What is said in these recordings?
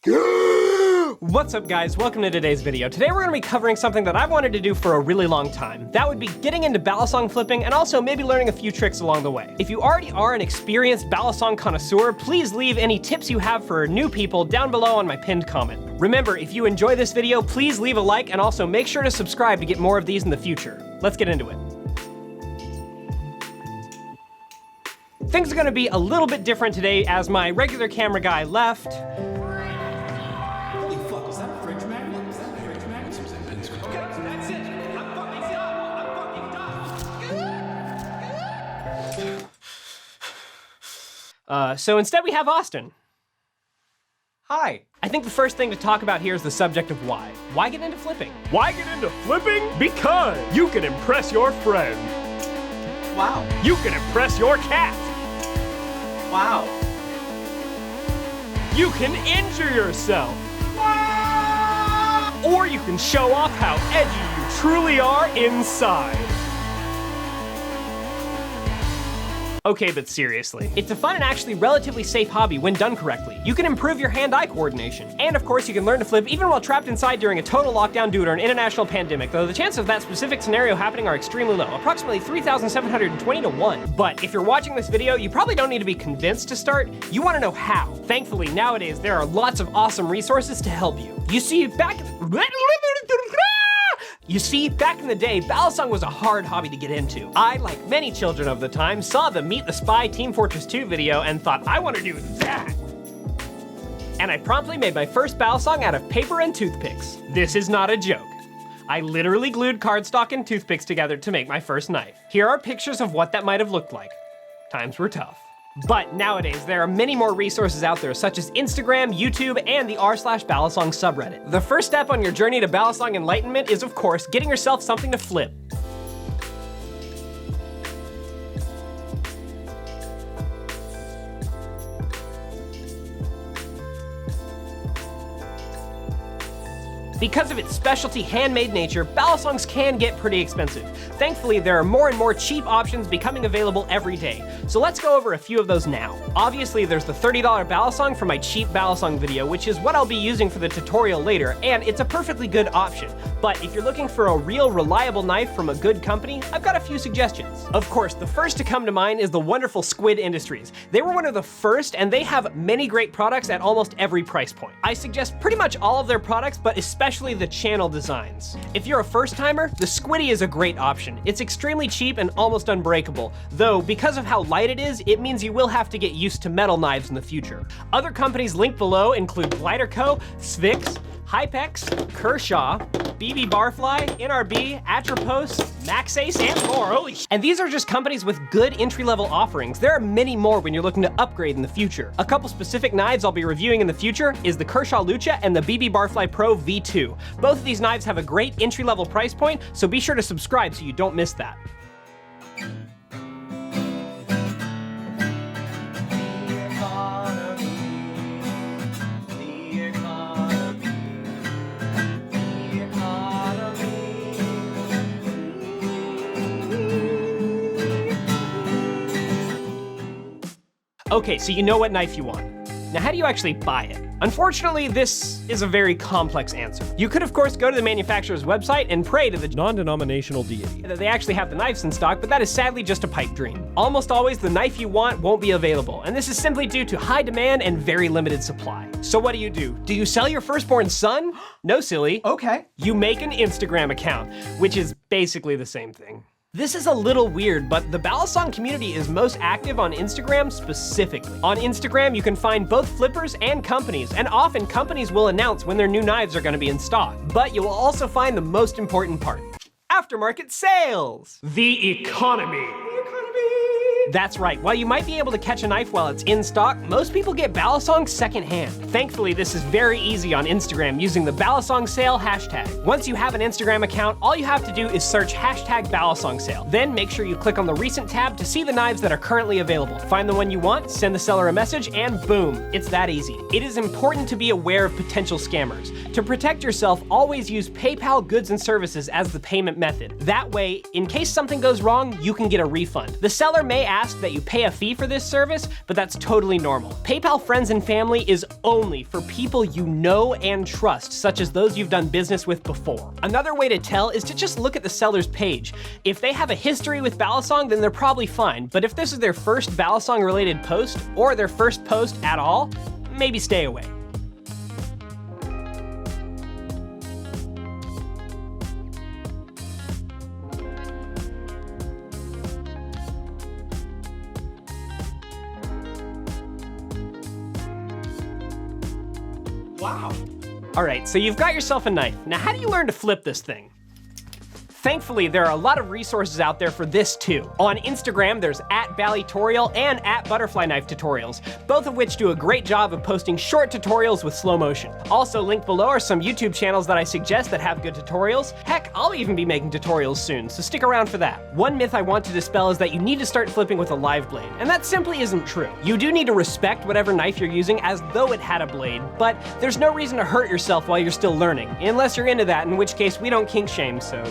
What's up guys, welcome to today's video. Today we're going to be covering something that I've wanted to do for a really long time. That would be getting into Balisong flipping and also maybe learning a few tricks along the way. If you already are an experienced Balisong connoisseur, please leave any tips you have for new people down below on my pinned comment. Remember, if you enjoy this video, please leave a like and also make sure to subscribe to get more of these in the future. Let's get into it. Things are going to be a little bit different today as my regular camera guy left. So instead we have Austin. Hi. I think the first thing to talk about here is the subject of why. Why get into flipping? Why get into flipping? Because you can impress your friend. Wow. You can impress your cat. Wow. You can injure yourself. Wow. Or you can show off how edgy you truly are inside. Okay, but seriously. It's a fun and actually relatively safe hobby when done correctly. You can improve your hand-eye coordination. And of course, you can learn to flip even while trapped inside during a total lockdown due to an international pandemic, though the chances of that specific scenario happening are extremely low, approximately 3,720 to 1. But if you're watching this video, you probably don't need to be convinced to start, you wanna know how. Thankfully, nowadays, there are lots of awesome resources to help you. You see, back in the day, Balisong was a hard hobby to get into. I, like many children of the time, saw the Meet the Spy Team Fortress 2 video and thought, I want to do that. And I promptly made my first Balisong out of paper and toothpicks. This is not a joke. I literally glued cardstock and toothpicks together to make my first knife. Here are pictures of what that might have looked like. Times were tough. But nowadays, there are many more resources out there, such as Instagram, YouTube, and the r/Balisong subreddit. The first step on your journey to Balisong enlightenment is, of course, getting yourself something to flip. Because of its specialty handmade nature, Balisongs can get pretty expensive. Thankfully, there are more and more cheap options becoming available every day. So let's go over a few of those now. Obviously, there's the $30 Balisong from my cheap Balisong video, which is what I'll be using for the tutorial later, and it's a perfectly good option. But if you're looking for a real reliable knife from a good company, I've got a few suggestions. Of course, the first to come to mind is the wonderful Squid Industries. They were one of the first, and they have many great products at almost every price point. I suggest pretty much all of their products, but especially the channel designs. If you're a first-timer, the Squiddy is a great option. It's extremely cheap and almost unbreakable, though because of how light it is, it means you will have to get used to metal knives in the future. Other companies linked below include Glider Co., Svix, Hypex, Kershaw, BB Barfly, NRB, Atropos, Maxace, and more. Holy sh! And these are just companies with good entry-level offerings. There are many more when you're looking to upgrade in the future. A couple specific knives I'll be reviewing in the future is the Kershaw Lucha and the BB Barfly Pro V2. Both of these knives have a great entry-level price point, so be sure to subscribe so you don't miss that. Okay, so you know what knife you want. Now, how do you actually buy it? Unfortunately, this is a very complex answer. You could, of course, go to the manufacturer's website and pray to the non-denominational deity that they actually have the knives in stock, but that is sadly just a pipe dream. Almost always, the knife you want won't be available, and this is simply due to high demand and very limited supply. So what do? Do you sell your firstborn son? No, silly. Okay. You make an Instagram account, which is basically the same thing. This is a little weird, but the Balisong community is most active on Instagram specifically. On Instagram, you can find both flippers and companies, and often companies will announce when their new knives are gonna be in stock. But you will also find the most important part: aftermarket sales. The economy. That's right, while you might be able to catch a knife while it's in stock, most people get Balisong secondhand. Thankfully, this is very easy on Instagram using the Balisong sale hashtag. Once you have an Instagram account, all you have to do is search hashtag Balisong sale. Then make sure you click on the recent tab to see the knives that are currently available. Find the one you want, send the seller a message, and boom, it's that easy. It is important to be aware of potential scammers. To protect yourself, always use PayPal goods and services as the payment method. That way, in case something goes wrong, you can get a refund. The seller may ask that you pay a fee for this service, but that's totally normal. PayPal Friends and Family is only for people you know and trust, such as those you've done business with before. Another way to tell is to just look at the seller's page. If they have a history with Balisong, then they're probably fine, but if this is their first Balisong related post, or their first post at all, maybe stay away. Wow. All right, so you've got yourself a knife. Now, how do you learn to flip this thing? Thankfully, there are a lot of resources out there for this too. On Instagram, there's @Balitorial and @ButterflyKnifeTutorials, both of which do a great job of posting short tutorials with slow motion. Also linked below are some YouTube channels that I suggest that have good tutorials. Heck, I'll even be making tutorials soon, so stick around for that. One myth I want to dispel is that you need to start flipping with a live blade, and that simply isn't true. You do need to respect whatever knife you're using as though it had a blade, but there's no reason to hurt yourself while you're still learning, unless you're into that, in which case we don't kink shame, so.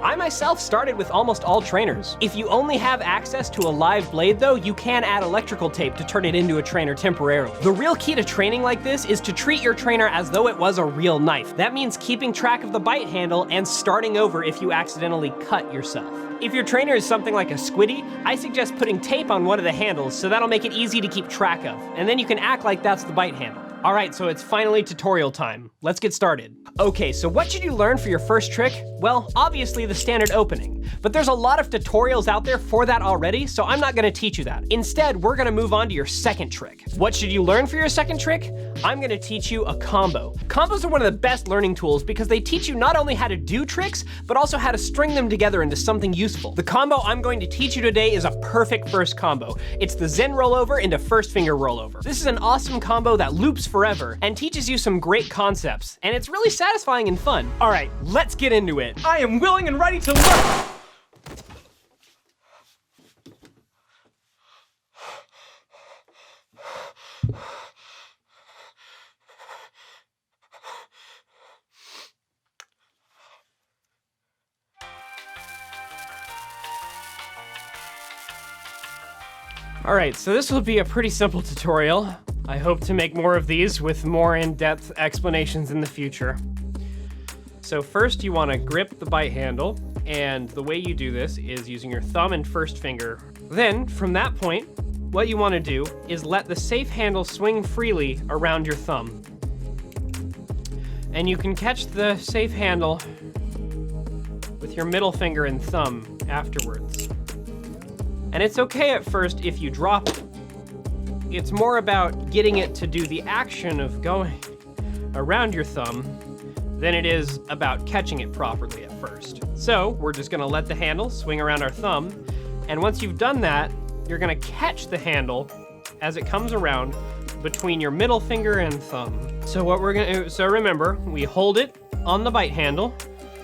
I myself started with almost all trainers. If you only have access to a live blade though, you can add electrical tape to turn it into a trainer temporarily. The real key to training like this is to treat your trainer as though it was a real knife. That means keeping track of the bite handle and starting over if you accidentally cut yourself. If your trainer is something like a squiddy, I suggest putting tape on one of the handles so that'll make it easy to keep track of, and then you can act like that's the bite handle. All right, so it's finally tutorial time. Let's get started. Okay, so what should you learn for your first trick? Well, obviously the standard opening, but there's a lot of tutorials out there for that already, so I'm not gonna teach you that. Instead, we're gonna move on to your second trick. What should you learn for your second trick? I'm gonna teach you a combo. Combos are one of the best learning tools because they teach you not only how to do tricks, but also how to string them together into something useful. The combo I'm going to teach you today is a perfect first combo. It's the Zen rollover into first finger rollover. This is an awesome combo that loops forever and teaches you some great concepts, and it's really satisfying and fun. All right, let's get into it. I am willing and ready to learn. All right, so this will be a pretty simple tutorial. I hope to make more of these with more in-depth explanations in the future. So first you want to grip the bite handle, and the way you do this is using your thumb and first finger. Then, from that point, what you want to do is let the safe handle swing freely around your thumb. And you can catch the safe handle with your middle finger and thumb afterwards. And it's okay at first if you drop it. It's more about getting it to do the action of going around your thumb than it is about catching it properly at first. So we're just gonna let the handle swing around our thumb, and once you've done that, you're gonna catch the handle as it comes around between your middle finger and thumb. So what we're gonna do, so remember, we hold it on the bite handle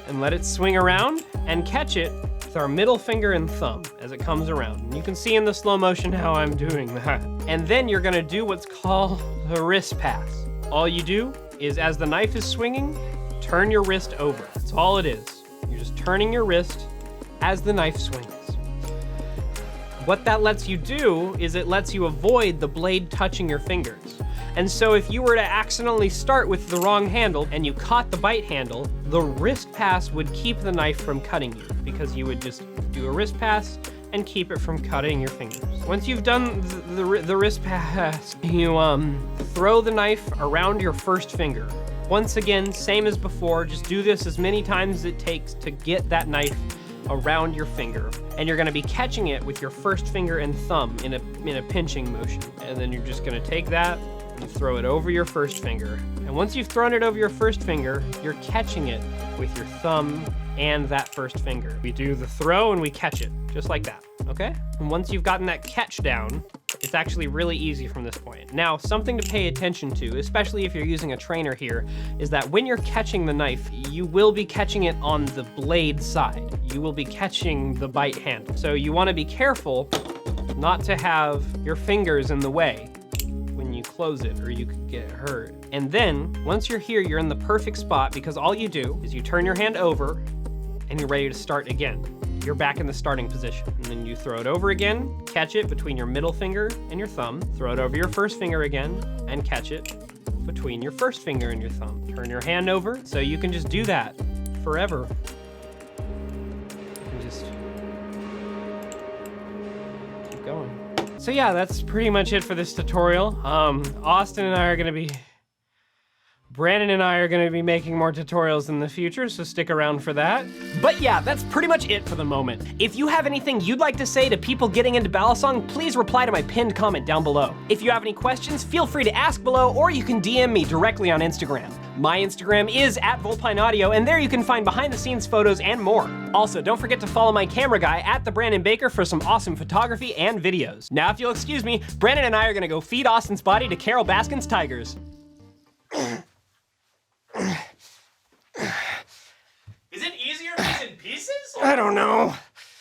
and let it swing around and catch it with our middle finger and thumb as it comes around. And you can see in the slow motion how I'm doing that. And then you're gonna do what's called the wrist pass. All you do is as the knife is swinging, turn your wrist over. That's all it is. You're just turning your wrist as the knife swings. What that lets you do is it lets you avoid the blade touching your fingers. And so if you were to accidentally start with the wrong handle and you caught the bite handle, the wrist pass would keep the knife from cutting you because you would just do a wrist pass and keep it from cutting your fingers. Once you've done the wrist pass, you throw the knife around your first finger. Once again, same as before, just do this as many times as it takes to get that knife around your finger. And you're gonna be catching it with your first finger and thumb in a pinching motion. And then you're just gonna take that and throw it over your first finger. And once you've thrown it over your first finger, you're catching it with your thumb and that first finger. We do the throw and we catch it, just like that, okay? And once you've gotten that catch down, it's actually really easy from this point. Now, something to pay attention to, especially if you're using a trainer here, is that when you're catching the knife, you will be catching it on the blade side. You will be catching the bite handle. So you wanna be careful not to have your fingers in the way when you close it, or you could get hurt. And then, once you're here, you're in the perfect spot because all you do is you turn your hand over and you're ready to start again. you're back in the starting position. And then you throw it over again, catch it between your middle finger and your thumb, throw it over your first finger again, and catch it between your first finger and your thumb. Turn your hand over so you can just do that forever. You can just keep going. So yeah, that's pretty much it for this tutorial. Brandon and I are gonna be making more tutorials in the future, so stick around for that. But yeah, that's pretty much it for the moment. If you have anything you'd like to say to people getting into Balisong, please reply to my pinned comment down below. If you have any questions, feel free to ask below, or you can DM me directly on Instagram. My Instagram is @VolpineAudio, and there you can find behind the scenes photos and more. Also, don't forget to follow my camera guy @TheBrandonBaker for some awesome photography and videos. Now, if you'll excuse me, Brandon and I are gonna go feed Austin's body to Carol Baskin's tigers. Is it easier if he's in pieces? I don't know.